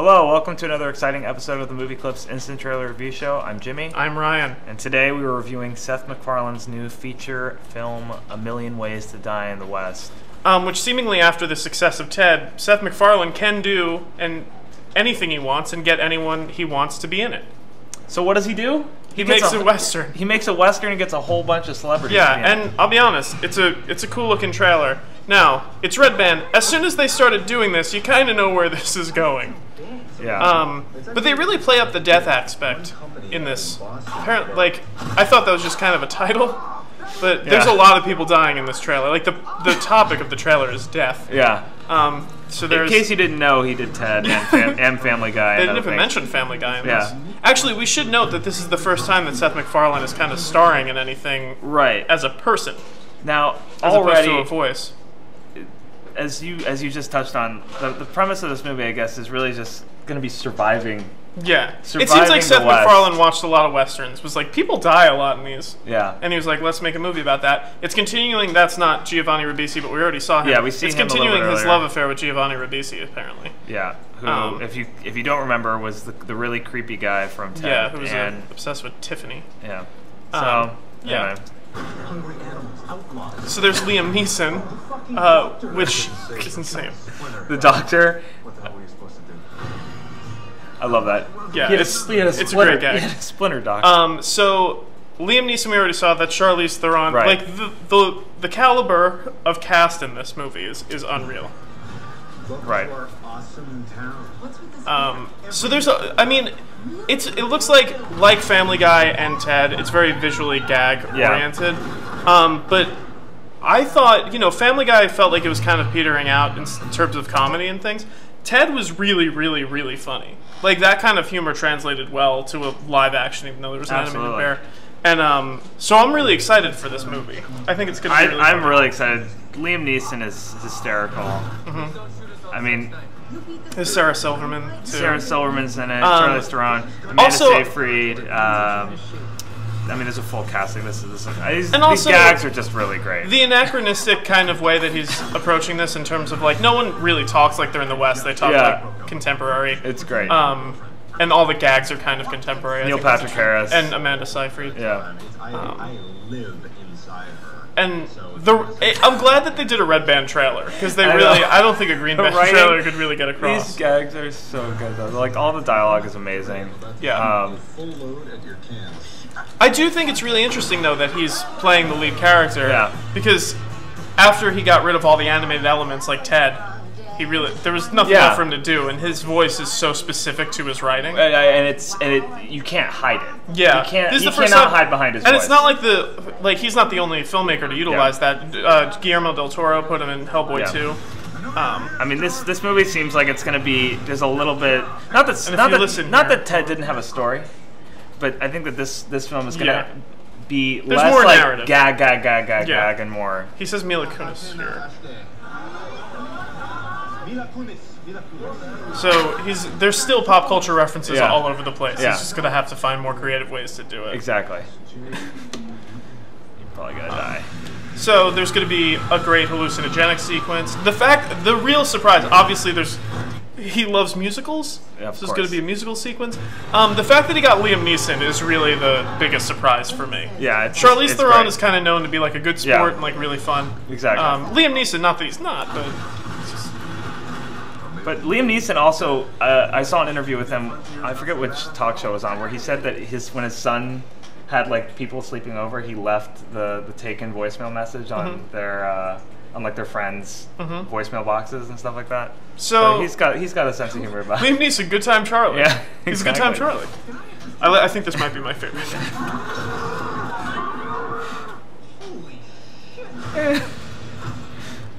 Hello, welcome to another exciting episode of the Movieclips Instant Trailer Review Show. I'm Jimmy. I'm Ryan. And today we were reviewing Seth MacFarlane's new feature film, A Million Ways to Die in the West. Which seemingly after the success of Ted, Seth MacFarlane can do anything he wants and get anyone he wants to be in it. So what does he do? He makes a Western. He makes a Western and gets a whole bunch of celebrities to be in and I'll be honest, it's a cool looking trailer. Now, it's Red Band. As soon as they started doing this, you kind of know where this is going. Yeah. But they really play up the death aspect in this. Apparently, like, I thought that was just kind of a title, but there's a lot of people dying in this trailer. Like, the topic of the trailer is death. Yeah. So there's... In case you didn't know, he did Ted and Family Guy. They didn't even mention Family Guy in this. Actually, we should note that this is the first time that Seth MacFarlane is kind of starring in anything as a person. Now, as opposed to a voice. As you just touched on, the premise of this movie, I guess, is really just going to be surviving. Yeah. It seems like Seth MacFarlane watched a lot of Westerns. Was like, people die a lot in these. Yeah. And he was like, let's make a movie about that. It's continuing, that's not Giovanni Ribisi, but we already saw him. Yeah, we see him It's continuing his love affair with Giovanni Ribisi, apparently. Yeah. Who, if you don't remember, was the really creepy guy from Ted. Yeah, who was obsessed with Tiffany. Yeah. So, yeah. So there's Liam Neeson, which is insane. The doctor. I love that. Yeah, it's a great gag. He had a splinter doctor. So Liam Neeson, we already saw that. Charlize Theron, like the caliber of cast in this movie is unreal. Right. So there's I mean, it looks like Family Guy and Ted. It's very visually gag oriented. But I thought, Family Guy felt like it was kind of petering out in terms of comedy and things. Ted was really, really, really funny. Like, that kind of humor translated well to a live action, even though there was an animated bear. And so I'm really excited for this movie. I think it's going to be really I'm really excited. Liam Neeson is hysterical. I mean... There's Sarah Silverman, too. Sarah Silverman's in it, Charlize Theron, Amanda Seyfried. I mean, there's a full casting. These gags are just really great. The anachronistic kind of way that he's approaching this in terms of, like, no one really talks like they're in the West. They talk like contemporary. It's great. And all the gags are kind of contemporary. Neil Patrick Harris. And Amanda Seyfried. Yeah. And I'm glad that they did a Red Band trailer, because they I don't think a Green Band trailer could really get across. These gags are so good, though. Like, all the dialogue is amazing. Yeah. I do think it's really interesting, though, that he's playing the lead character. Yeah. Because after he got rid of all the animated elements, like Ted, there was nothing left for him to do, and his voice is so specific to his writing. And you can't hide it. Yeah. You cannot hide behind his voice. And it's not like he's not the only filmmaker to utilize that. Guillermo del Toro put him in Hellboy 2. I mean, this movie seems like it's going to be. There's a little bit. Not that Ted didn't have a story, but I think that this film is going to be less more like narrative. gag, and more. He says Mila Kunis here. So there's still pop culture references all over the place. He's just going to have to find more creative ways to do it. Exactly. You're probably going to die. So there's going to be a great hallucinogenic sequence. The real surprise, obviously he loves musicals, so there's going to be a musical sequence. The fact that he got Liam Neeson is really the biggest surprise for me. Yeah, Charlize Theron is kind of known to be like a good sport and like really fun. Exactly. Liam Neeson, not that he's not, but... But Liam Neeson also, I saw an interview with him, I forget which talk show it was on, where he said that when his son had like people sleeping over, he left the taken voicemail message on their friends' voicemail boxes and stuff like that. So he's got a sense of humor about it. Liam Neeson, Good Time Charlie. Yeah, he's a Good Time Charlie. I think this might be my favorite.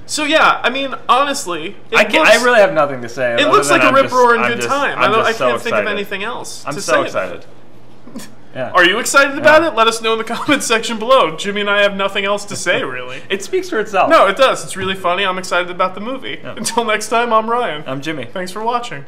So yeah, I mean, honestly, I really have nothing to say. It looks like a rip-roaring good time. I can't think of anything else. I'm so excited. Yeah. Are you excited about it? Let us know in the comments section below. Jimmy and I have nothing else to say, really. It speaks for itself. No, it does. It's really funny. I'm excited about the movie. Yeah. Until next time, I'm Ryan. I'm Jimmy. Thanks for watching.